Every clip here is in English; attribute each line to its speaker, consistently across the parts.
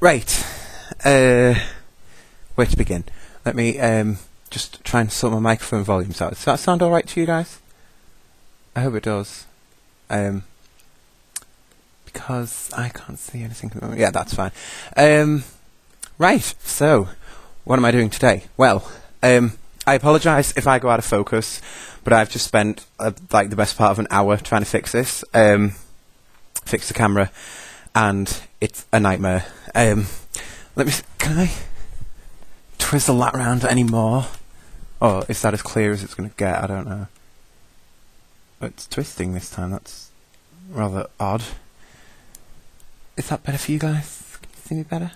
Speaker 1: Right, where to begin? Let me just try and sort my microphone volumes out. Does that sound alright to you guys? I hope it does. Because I can't see anything at the moment. Yeah, that's fine. Right, so, what am I doing today? Well, I apologise if I go out of focus, but I've just spent like the best part of an hour trying to fix this. Fix the camera, and it's a nightmare. Let me can I twizzle that round any more? Or is that as clear as it's going to get? I don't know. It's twisting this time, that's rather odd. Is that better for you guys? Can you see me better?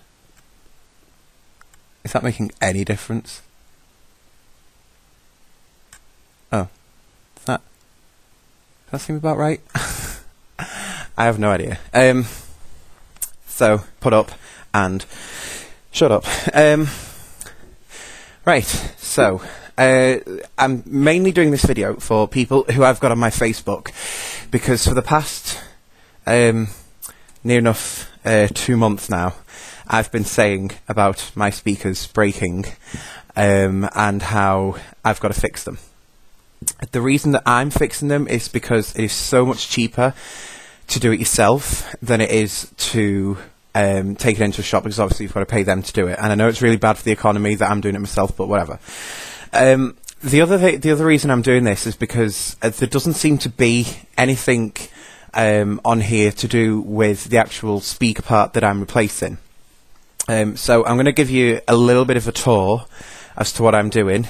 Speaker 1: Is that making any difference? Oh. Does that seem about right? I have no idea. So, put up and shut up. Right, so, I'm mainly doing this video for people who I've got on my Facebook, because for the past near enough 2 months now, I've been saying about my speakers breaking and how I've got to fix them. The reason that I'm fixing them is because it is so much cheaper to do it yourself than it is to take it into a shop, because obviously you've got to pay them to do it. And I know it's really bad for the economy that I'm doing it myself, but whatever. The other reason I'm doing this is because there doesn't seem to be anything on here to do with the actual speaker part that I'm replacing. So I'm going to give you a little bit of a tour as to what I'm doing.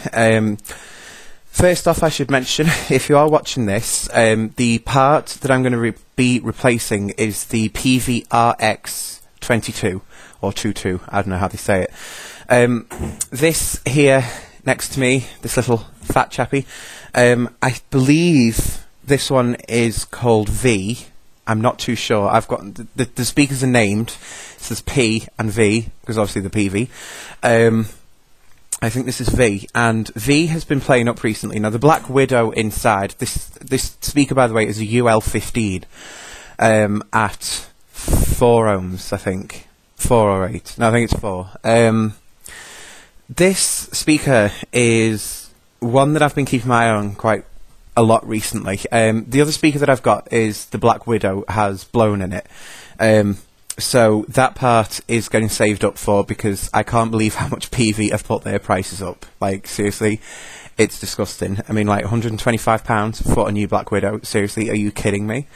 Speaker 1: First off, I should mention, if you are watching this, the part that I'm going to be replacing is the Peavey RX22, or 22, I don't know how they say it. This here, next to me, this little fat chappy, I believe this one is called V. I'm not too sure. I've got, the speakers are named, so there's P and V, because obviously the Peavey. I think this is V, and V has been playing up recently. Now, the Black Widow inside, this speaker, by the way, is a UL-15 at 4 ohms, I think. 4 or 8. No, I think it's 4. This speaker is one that I've been keeping my eye on quite a lot recently. The other speaker that I've got is the Black Widow has blown in it. So that part is getting saved up for, because I can't believe how much Peavey have put their prices up. Like, seriously, it's disgusting. I mean, like, £125 for a new Black Widow. Seriously, are you kidding me?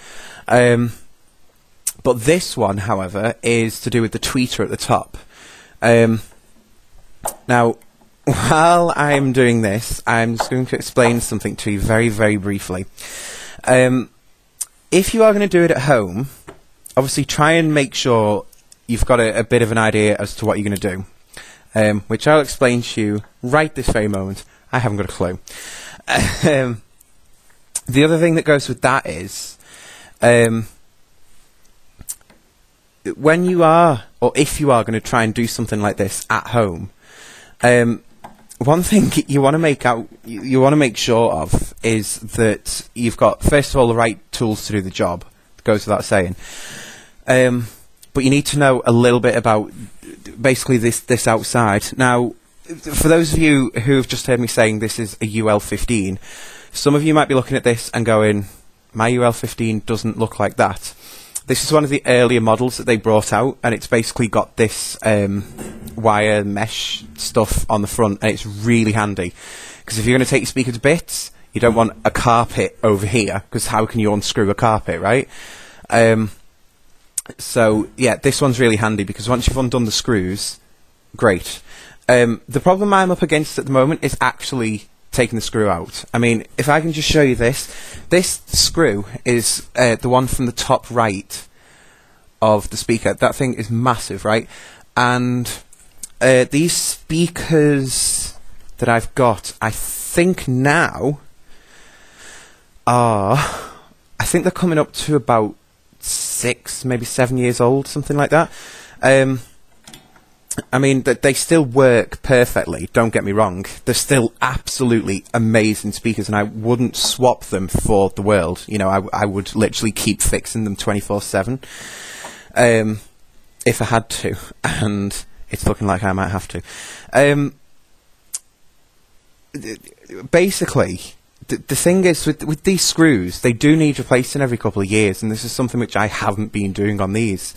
Speaker 1: But this one, however, is to do with the tweeter at the top. Now, while I'm doing this, I'm just going to explain something to you very, very briefly. If you are going to do it at home, obviously try and make sure you've got a bit of an idea as to what you're going to do, which I'll explain to you right this very moment. I haven't got a clue. The other thing that goes with that is, when you are, or if you are going to try and do something like this at home, one thing you want to make sure of is that you've got, first of all, the right tools to do the job. It goes without saying. But you need to know a little bit about basically this outside. Now, for those of you who have just heard me saying this is a UL-15, some of you might be looking at this and going, my UL-15 doesn't look like that. This is one of the earlier models that they brought out, and it's basically got this wire mesh stuff on the front, and it's really handy. Because if you're going to take your speaker to bits, you don't want a carpet over here, because how can you unscrew a carpet, right? So, yeah, this one's really handy, because once you've undone the screws, great. The problem I'm up against at the moment is actually taking the screw out. I mean, if I can just show you this screw is the one from the top right of the speaker. That thing is massive, right? And these speakers that I've got, I think now are, I think they're coming up to about 6, maybe 7 years old, something like that. I mean, they still work perfectly, don't get me wrong. They're still absolutely amazing speakers, and I wouldn't swap them for the world. You know, I would literally keep fixing them 24/7. if I had to, and it's looking like I might have to. Basically, the thing is, with these screws, they do need replacing every couple of years, and this is something which I haven't been doing on these.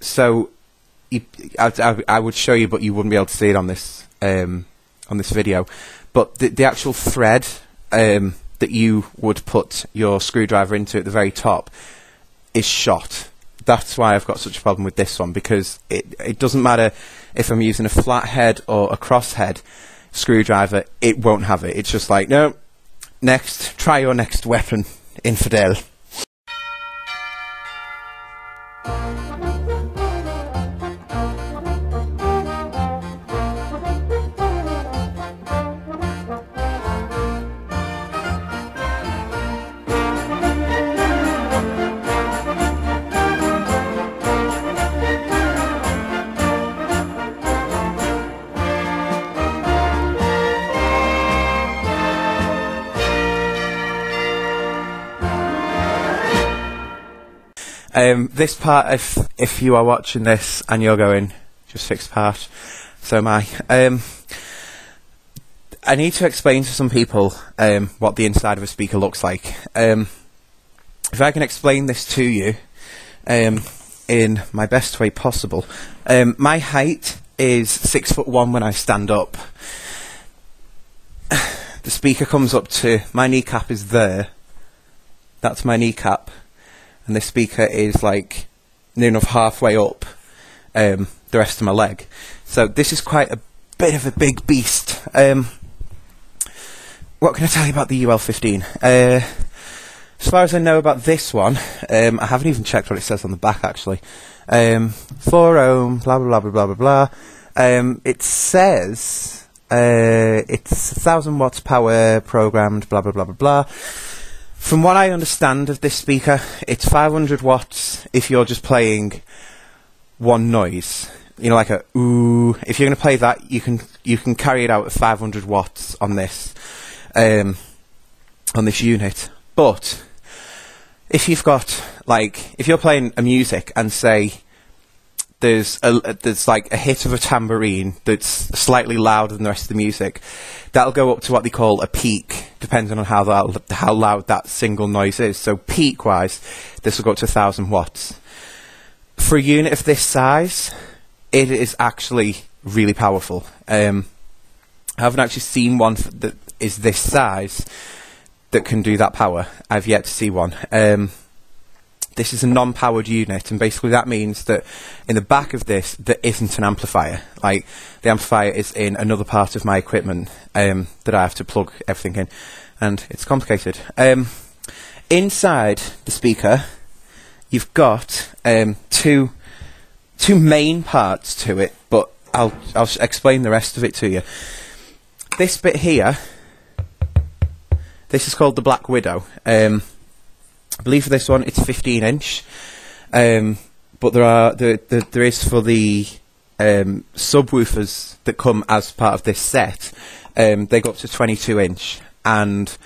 Speaker 1: So I would show you, but you wouldn't be able to see it on this video. But the actual thread that you would put your screwdriver into at the very top is shot. That's why I've got such a problem with this one, because it doesn't matter if I'm using a flathead or a crosshead screwdriver, it won't have it. It's just like, no, next, try your next weapon, infidel. This part, if you are watching this and you're going, just fixed part, so am I. I need to explain to some people what the inside of a speaker looks like. If I can explain this to you in my best way possible. My height is 6'1" when I stand up. The speaker comes up to, my kneecap is there. That's my kneecap. And this speaker is like near enough halfway up the rest of my leg. So this is quite a bit of a big beast. What can I tell you about the UL-15? As far as I know about this one, I haven't even checked what it says on the back actually. 4 ohm, blah blah blah blah blah blah. It says it's 1000 watts power programmed, blah blah blah blah blah. From what I understand of this speaker, it's 500 watts if you're just playing one noise. You know, like a ooh. If you're going to play that, you can carry it out at 500 watts on this unit. But if you've got, like, if you're playing a music and say there's like a hit of a tambourine that's slightly louder than the rest of the music, that'll go up to what they call a peak, depending on how loud that single noise is. So peak-wise, this will go up to 1000 watts. For a unit of this size, it is actually really powerful. I haven't actually seen one that is this size that can do that power. I've yet to see one. This is a non-powered unit, and basically that means that in the back of this, there isn't an amplifier. Like, the amplifier is in another part of my equipment that I have to plug everything in, and it's complicated. Inside the speaker, you've got two main parts to it, but I'll explain the rest of it to you. This bit here, this is called the Black Widow. I believe for this one it's 15-inch, but there is for the subwoofers that come as part of this set. They go up to 22-inch, and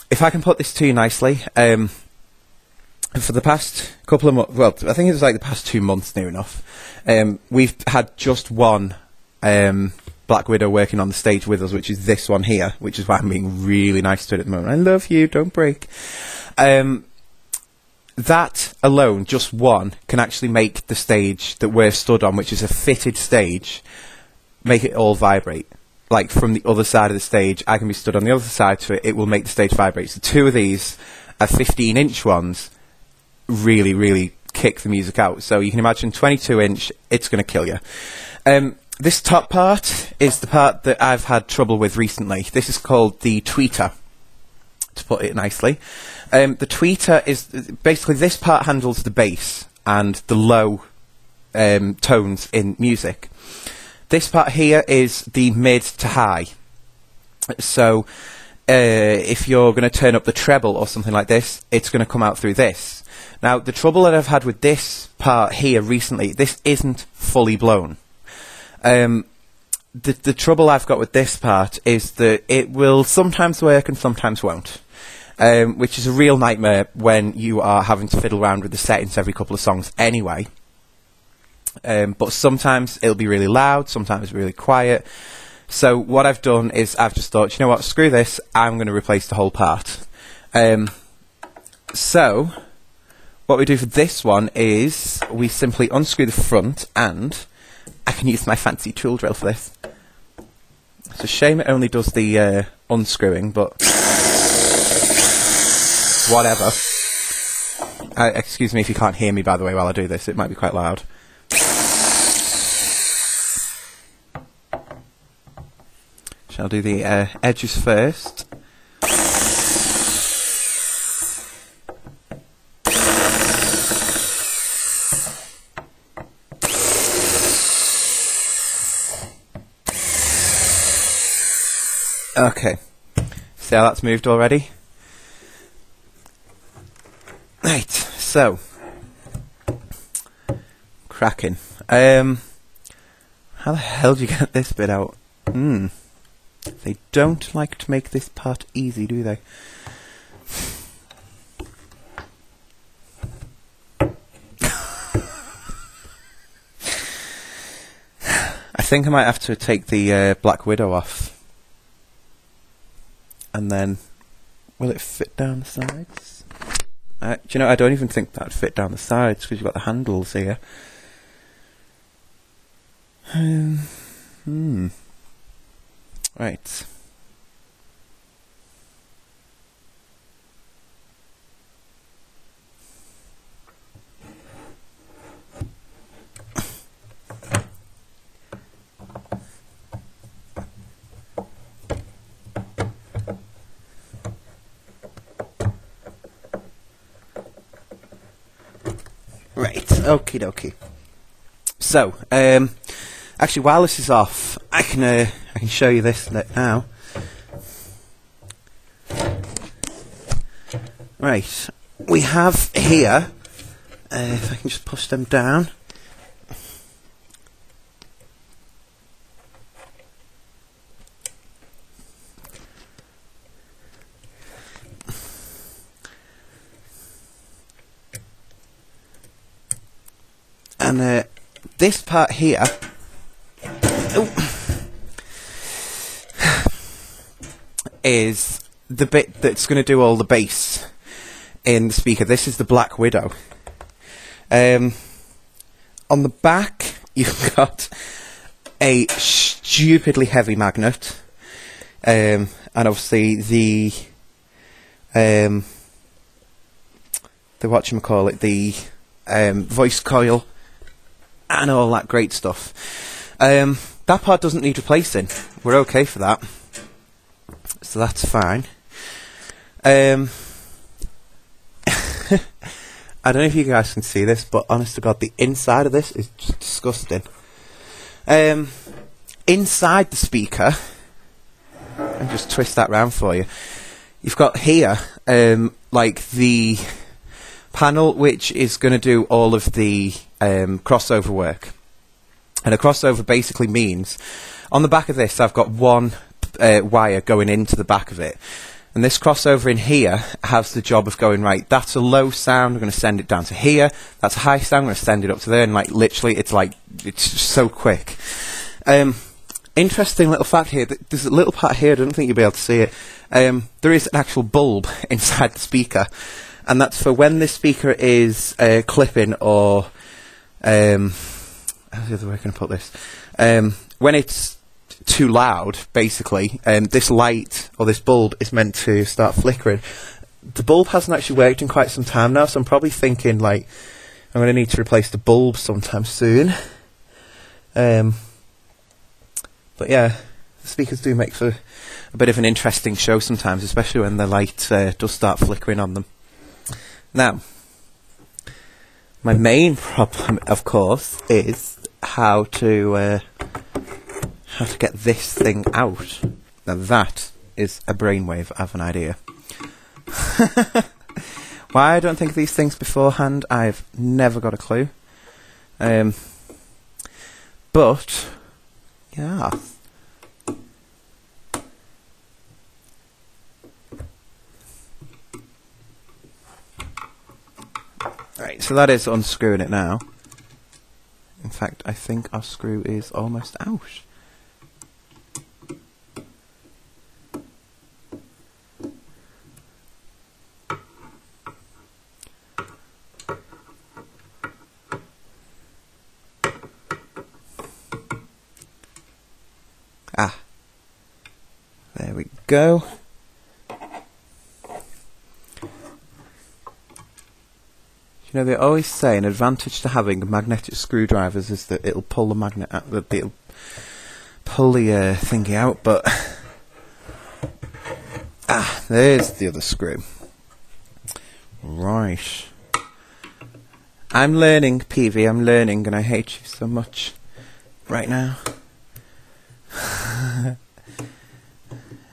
Speaker 1: if I can put this to you nicely, for the past couple of months, well, I think it was like the past 2 months near enough, we've had just one Black Widow working on the stage with us, which is this one here, which is why I'm being really nice to it at the moment. I love you, don't break. That alone, just one, can actually make the stage that we're stood on, which is a fitted stage, make it all vibrate. Like, from the other side of the stage, I can be stood on the other side to it, it will make the stage vibrate. So 2 of these are 15-inch ones, really, really kick the music out. So you can imagine 22-inch, it's going to kill you. This top part is the part that I've had trouble with recently. This is called the tweeter, to put it nicely. The tweeter is basically, this part handles the bass and the low tones in music. This part here is the mid to high. So if you're going to turn up the treble or something like this, it's going to come out through this. Now, the trouble that I've had with this part here recently, this isn't fully blown. The trouble I've got with this part is that it will sometimes work and sometimes won't. Which is a real nightmare when you are having to fiddle around with the settings every couple of songs anyway. But sometimes it'll be really loud, sometimes really quiet. So what I've done is I've just thought, you know what, screw this, I'm going to replace the whole part. So what we do for this one is we simply unscrew the front, and I can use my fancy tool drill for this. It's a shame it only does the unscrewing, but whatever. Excuse me if you can't hear me, by the way, while I do this. It might be quite loud. Shall do the edges first. Okay, see how that's moved already? Right, so cracking. How the hell do you get this bit out? They don't like to make this part easy, do they? I think I might have to take the Black Widow off. And then, will it fit down the sides? Do you know, I don't even think that would fit down the sides, because you've got the handles here. Right. Right, okie dokie. So, actually, while this is off, I can show you this now. Right, we have here, if I can just push them down. And this part here is the bit that's going to do all the bass in the speaker. This is the Black Widow. On the back, you've got a stupidly heavy magnet, and obviously the whatchamacallit, the voice coil and all that great stuff. That part doesn't need replacing. We're okay for that, so that's fine. I don't know if you guys can see this, but honest to God, the inside of this is just disgusting. Inside the speaker, and just twist that round for you, you've got here like the panel which is going to do all of the crossover work. And a crossover basically means, on the back of this I've got one wire going into the back of it, and this crossover in here has the job of going, right, that's a low sound, I'm going to send it down to here, that's a high sound, I'm going to send it up to there, and like literally it's so quick. Interesting little fact here, there's a little part here, I don't think you'll be able to see it. There is an actual bulb inside the speaker, and that's for when this speaker is clipping, or how's the other way I can put this? When it's too loud, basically, this light or this bulb is meant to start flickering. The bulb hasn't actually worked in quite some time now, so I'm probably thinking like I'm going to need to replace the bulb sometime soon. But yeah, the speakers do make for a bit of an interesting show sometimes, especially when the light does start flickering on them. Now, my main problem, of course, is how to get this thing out. Now that is a brainwave of an idea. Why I don't think of these things beforehand, I've never got a clue. But yeah. Right, so that is unscrewing it now. fact, I think our screw is almost out. Ah, there we go. You know, they always say an advantage to having magnetic screwdrivers is that it'll pull the magnet out, that it'll pull the thingy out, but there's the other screw. Right. I'm learning, Peavey, I'm learning, and I hate you so much right now. And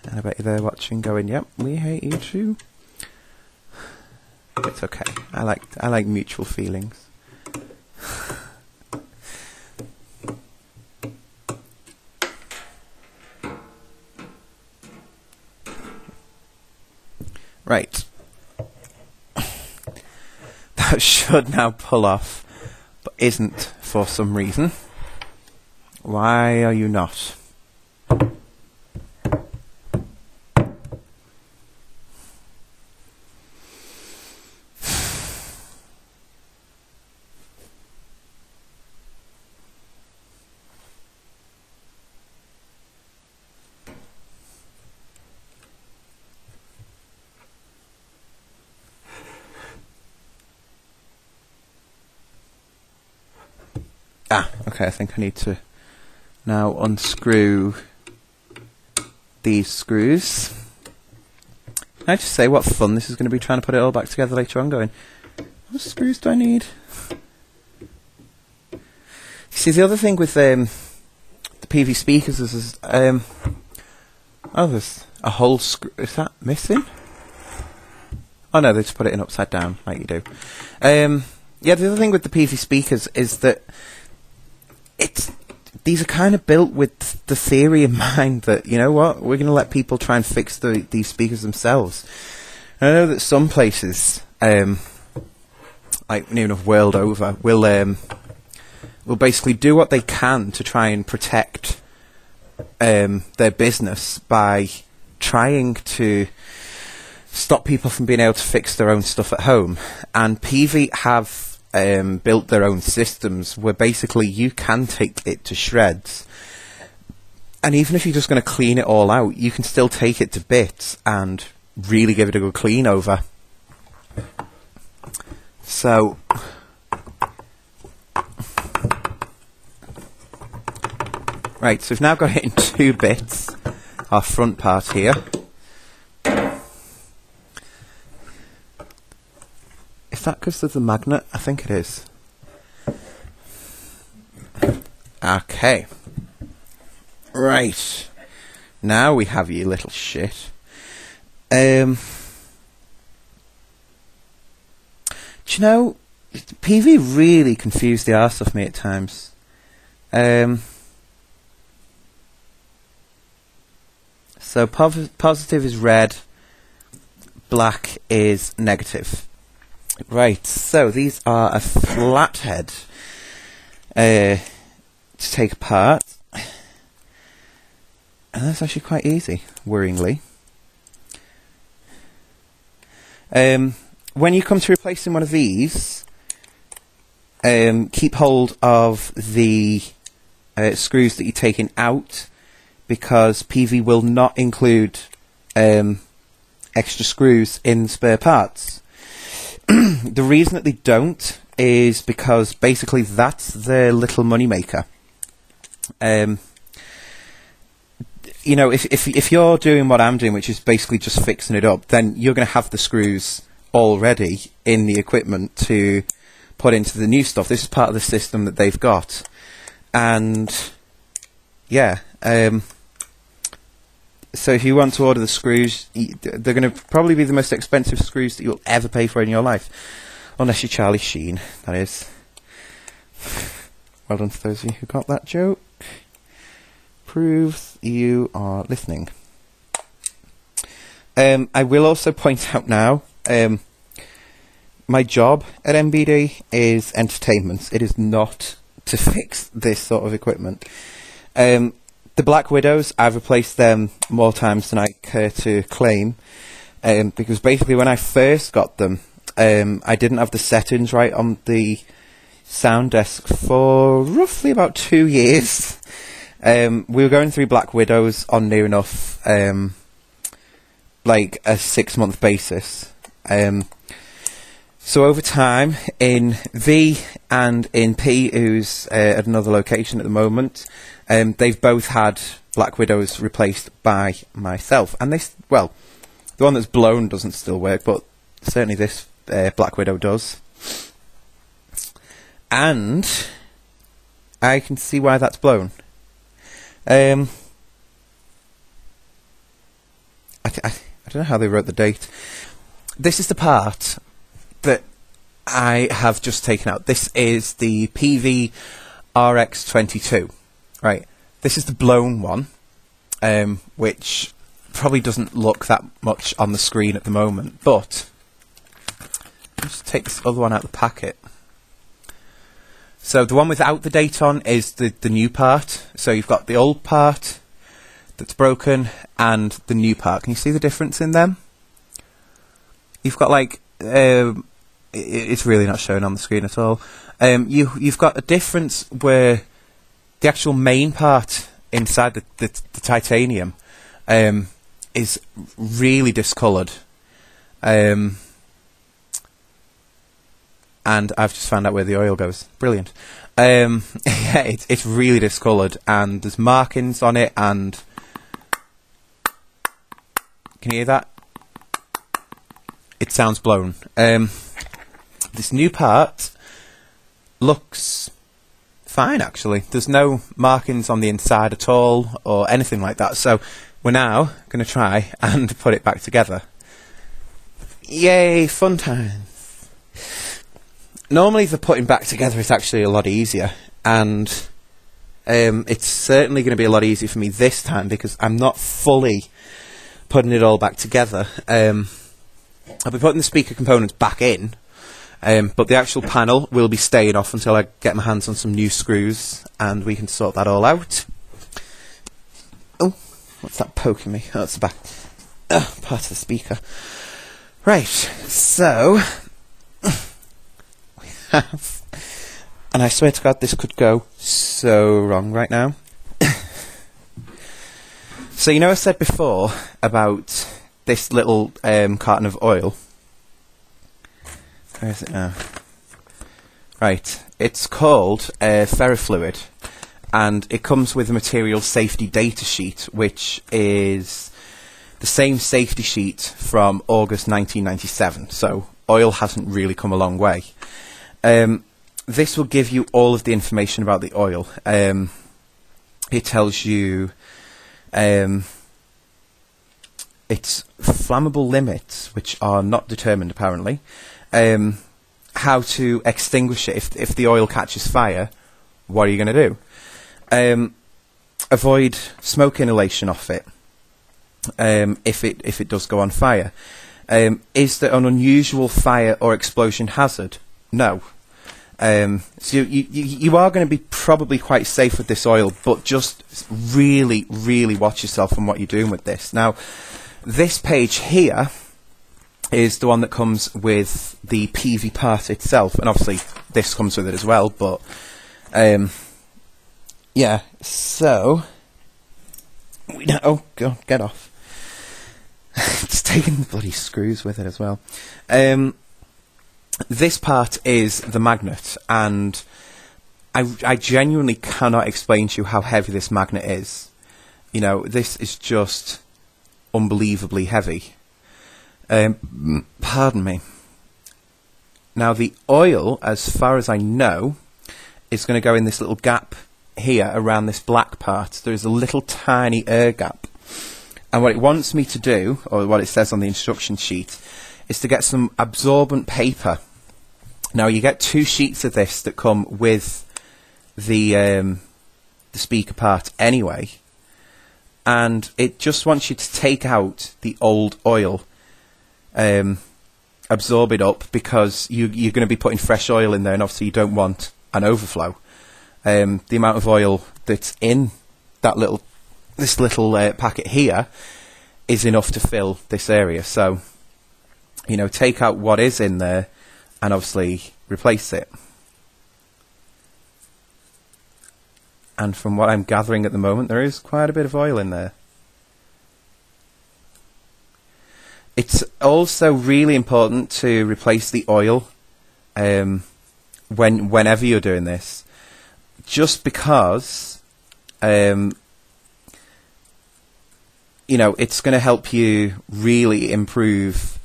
Speaker 1: I bet you're there watching going, yep, we hate you too. It's okay. I like mutual feelings. Right. That should now pull off, but isn't for some reason. Why are you not? Okay, I think I need to now unscrew these screws. Can I just say what fun this is going to be trying to put it all back together later on, going, what screws do I need? See, the other thing with the Peavey speakers is oh, there's a whole screw. Is that missing? Oh no, they just put it in upside down, like you do. Yeah, the other thing with the Peavey speakers is that these are kind of built with the theory in mind that, you know what, we're going to let people try and fix these speakers themselves. And I know that some places, like near enough world over, will basically do what they can to try and protect their business by trying to stop people from being able to fix their own stuff at home. And Peavey have built their own systems where basically you can take it to shreds, and even if you're just going to clean it all out, you can still take it to bits and really give it a good clean over. So right, so we've now got it in two bits, our front part here. Is that because of the magnet? I think it is. Okay. Right. Now we have you little shit. Do you know, Peavey really confused the arse off me at times. So positive is red, black is negative. Right, so these are a flathead to take apart, and that's actually quite easy, worryingly. When you come to replacing one of these, keep hold of the screws that you're taking out, because Peavey will not include extra screws in spare parts. The reason that they don't is because basically that's their little money maker. You know, if you're doing what I'm doing, which is basically just fixing it up, then you're going to have the screws already in the equipment to put into the new stuff. This is part of the system that they've got, and yeah. So if you want to order the screws, they're going to probably be the most expensive screws that you'll ever pay for in your life. Unless you're Charlie Sheen, that is. Well done to those of you who got that joke. Proves you are listening. I will also point out now, my job at MBD is entertainment. It is not to fix this sort of equipment. The Black Widows, I've replaced them more times than I care to claim, because basically when I first got them, I didn't have the settings right on the sound desk for roughly about 2 years. We were going through Black Widows on near enough like a 6-month basis. So over time, in V and in P, who's at another location at the moment, they've both had Black Widows replaced by myself. And this, well, the one that's blown doesn't still work, but certainly this Black Widow does. And I can see why that's blown. I don't know how they wrote the date. This is the part that I have just taken out. This is the Peavey RX22. Right, this is the blown one, which probably doesn't look that much on the screen at the moment, but just take this other one out of the packet. So the one without the date on is the new part. So you've got the old part that's broken and the new part. Can you see the difference in them? You've got like it's really not shown on the screen at all. You've got a difference where the actual main part inside the titanium is really discoloured. And I've just found out where the oil goes. Brilliant. Yeah, it's really discoloured, and there's markings on it, and can you hear that? It sounds blown. This new part looks fine, actually. There's no markings on the inside at all, or anything like that. So we're now going to try and put it back together. Yay, fun times. Normally the putting back together is actually a lot easier, and it's certainly going to be a lot easier for me this time because I'm not fully putting it all back together. I'll be putting the speaker components back in, but the actual panel will be staying off until I get my hands on some new screws and we can sort that all out. Oh, what's that poking me? Oh, it's the back. Part of the speaker. Right, so and I swear to God this could go so wrong right now. So you know I said before about this little carton of oil? Where is it now? Right, it's called ferrofluid, and it comes with a material safety data sheet, which is the same safety sheet from August 1997, so oil hasn't really come a long way. This will give you all of the information about the oil. It tells you its flammable limits, which are not determined apparently, how to extinguish it if the oil catches fire. What are you going to do? Avoid smoke inhalation off it if it does go on fire. Is there an unusual fire or explosion hazard? No. So you are going to be probably quite safe with this oil, but just really, really watch yourself on what you're doing with this. Now, this page here is the one that comes with the Peavey part itself, and obviously this comes with it as well, but yeah, so oh god, get off. It's taking the bloody screws with it as well. This part is the magnet, and I genuinely cannot explain to you how heavy this magnet is. You know, this is just unbelievably heavy. Pardon me. Now the oil, as far as I know, is going to go in this little gap here around this black part. There is a little tiny air gap. And what it wants me to do, or what it says on the instruction sheet, is to get some absorbent paper. Now you get 2 sheets of this that come with the speaker part anyway, and it just wants you to take out the old oil, absorb it up, because you're going to be putting fresh oil in there, and obviously you don't want an overflow. the amount of oil that's in this little packet here is enough to fill this area. So, you know, take out what is in there and obviously replace it. And from what I'm gathering at the moment, there is quite a bit of oil in there. It's also really important to replace the oil whenever you're doing this, just because you know, it's going to help you really improve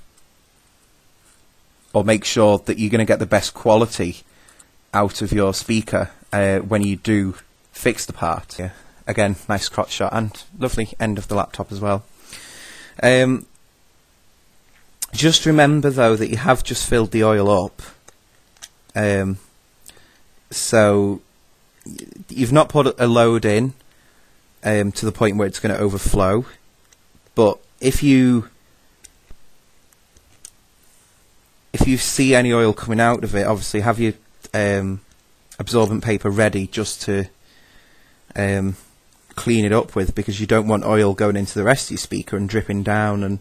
Speaker 1: or make sure that you're going to get the best quality out of your speaker when you do fix the part. Yeah. Again, nice crotch shot and lovely end of the laptop as well. Just remember though that you have just filled the oil up, so you've not put a load in to the point where it's going to overflow. But if you see any oil coming out of it, obviously have your absorbent paper ready just to clean it up with, because you don't want oil going into the rest of your speaker and dripping down and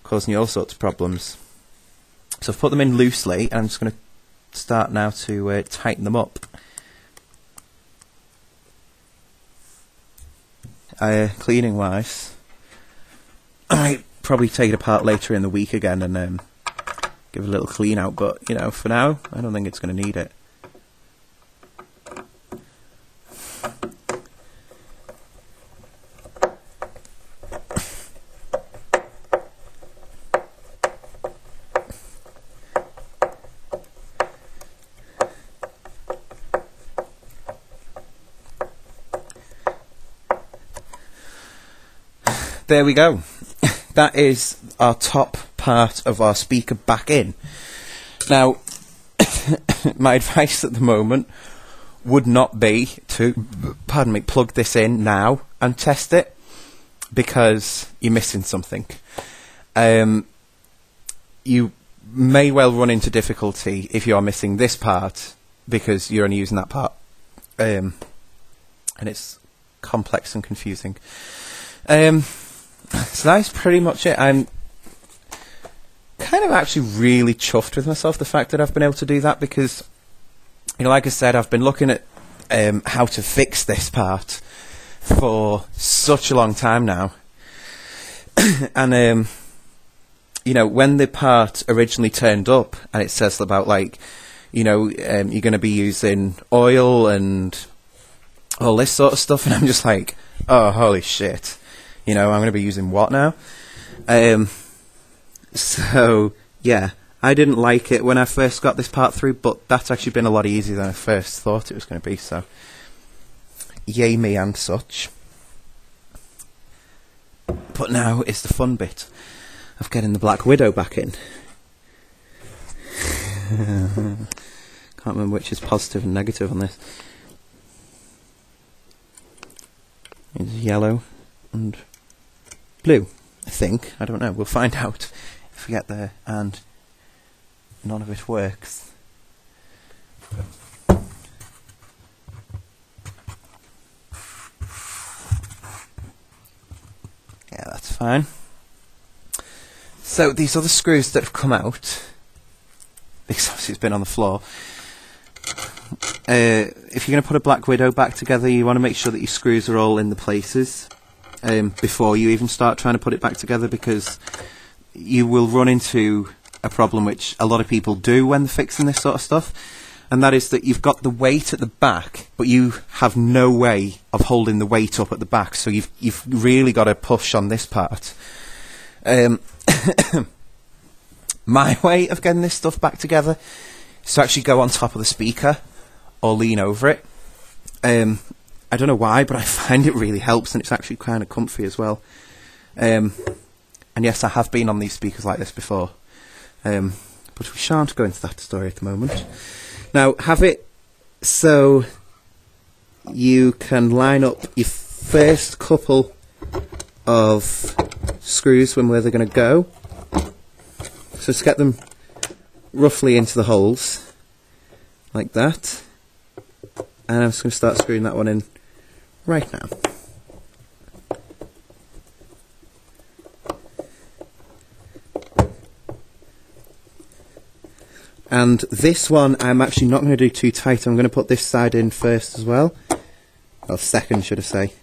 Speaker 1: causing you all sorts of problems. So I've put them in loosely, and I'm just going to start now to tighten them up. Cleaning wise, I might probably take it apart later in the week again and give it a little clean out, but you know, for now I don't think it's going to need it. There we go. That is our top part of our speaker back in. Now, my advice at the moment would not be to, pardon me, plug this in now and test it, because you're missing something. You may well run into difficulty if you are missing this part, because you're only using that part, and it's complex and confusing. So that's pretty much it. I'm kind of actually really chuffed with myself, the fact that I've been able to do that, because, you know, like I said, I've been looking at how to fix this part for such a long time now. And, you know, when the part originally turned up and it says about, like, you know, you're going to be using oil and all this sort of stuff, and I'm just like, oh, holy shit. You know, I'm going to be using what now? So, yeah, I didn't like it when I first got this part through, but that's actually been a lot easier than I first thought it was going to be, so yay me and such. But now is the fun bit of getting the Black Widow back in. Can't remember which is positive and negative on this. It's yellow and blue, I think. I don't know. We'll find out if we get there and none of it works. Yeah, that's fine. So these are the screws that have come out, because obviously it's been on the floor. If you're going to put a Black Widow back together, you want to make sure that your screws are all in the places before you even start trying to put it back together, because you will run into a problem which a lot of people do when they're fixing this sort of stuff, and that is that you've got the weight at the back, but you have no way of holding the weight up at the back, so you've really got to push on this part. My way of getting this stuff back together is to actually go on top of the speaker or lean over it. I don't know why, but I find it really helps, and it's actually kind of comfy as well. And yes, I have been on these speakers like this before, but we shan't go into that story at the moment. Now, have it so you can line up your first couple of screws when where they're going to go. So just get them roughly into the holes, like that. and I'm just going to start screwing that one in right now. And this one I'm actually not going to do too tight. I'm going to put this side in first as well. Well, second, should I say.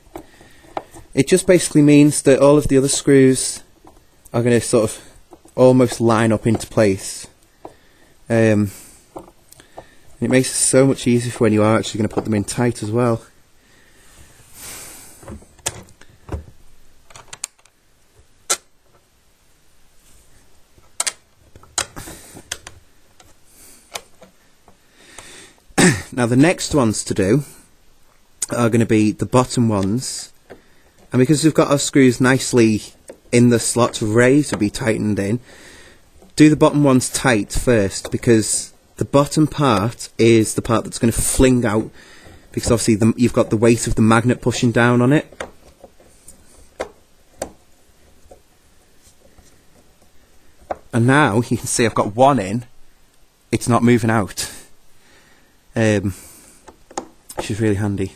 Speaker 1: It just basically means that all of the other screws are going to sort of almost line up into place. It makes it so much easier for when you are actually going to put them in tight as well. Now the next ones to do are going to be the bottom ones, and because we've got our screws nicely in the slots ready to be tightened in, do the bottom ones tight first, because the bottom part is the part that's going to fling out, because obviously you've got the weight of the magnet pushing down on it. And now you can see I've got one in, it's not moving out. Which is really handy.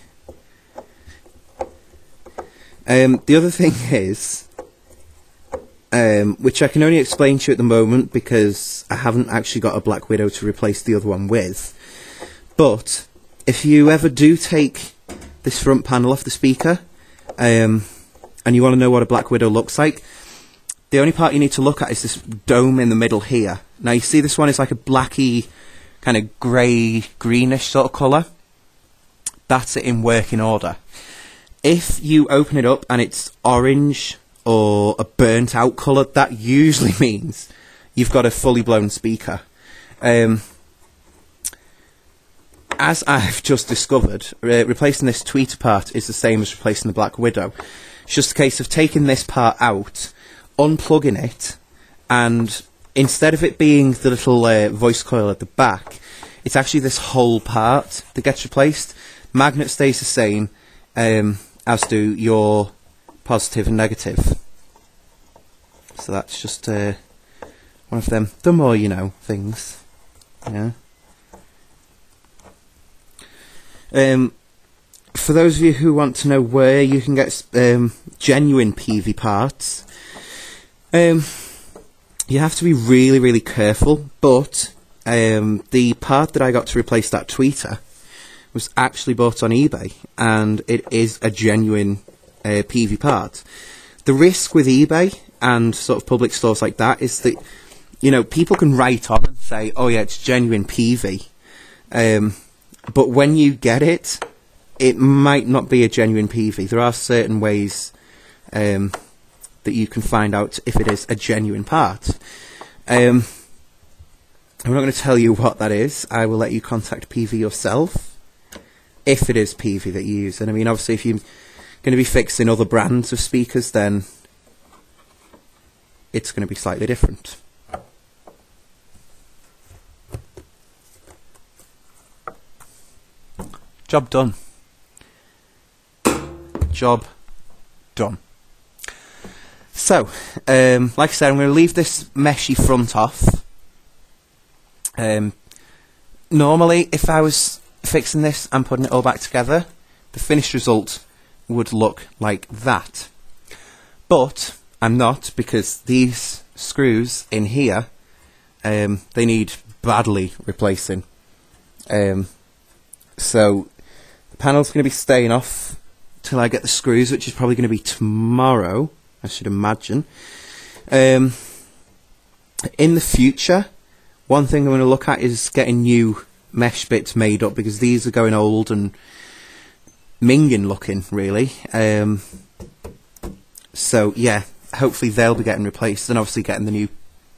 Speaker 1: The other thing is, which I can only explain to you at the moment because I haven't actually got a Black Widow to replace the other one with, but if you ever do take this front panel off the speaker, and you want to know what a Black Widow looks like, the only part you need to look at is this dome in the middle here. Now you see this one is like a blacky, kind of grey, greenish sort of colour. That's it in working order. If you open it up and it's orange or a burnt out colour, that usually means you've got a fully blown speaker. As I've just discovered, replacing this tweeter part is the same as replacing the Black Widow. It's just a case of taking this part out, unplugging it, and instead of it being the little voice coil at the back, it's actually this whole part that gets replaced. Magnet stays the same, as do your positive and negative. So that's just one of them, the more you know things. Yeah. For those of you who want to know where you can get genuine Peavey parts, you have to be really, really careful, but the part that I got to replace that tweeter was actually bought on eBay, and it is a genuine Peavey part. The risk with eBay and sort of public stores like that is that, you know, people can write on and say, oh yeah, it's genuine Peavey, but when you get it, it might not be a genuine Peavey. There are certain ways that you can find out if it is a genuine part. I'm not going to tell you what that is. I will let you contact Peavey yourself, if it is Peavey that you use. And I mean, obviously, if you're going to be fixing other brands of speakers, then it's going to be slightly different. Job done. Job done. So, like I said, I'm going to leave this meshy front off. Normally, if I was fixing this and putting it all back together, the finished result would look like that. But I'm not, because these screws in here, they need badly replacing. So the panel's going to be staying off till I get the screws, which is probably going to be tomorrow, I should imagine. In the future, one thing I'm going to look at is getting new mesh bits made up, because these are going old and minging looking, really. So yeah, hopefully they'll be getting replaced, and obviously getting the new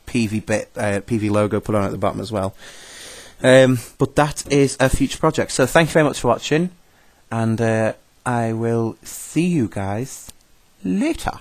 Speaker 1: Peavey Peavey logo put on at the bottom as well. But that is a future project. So thank you very much for watching, and I will see you guys later.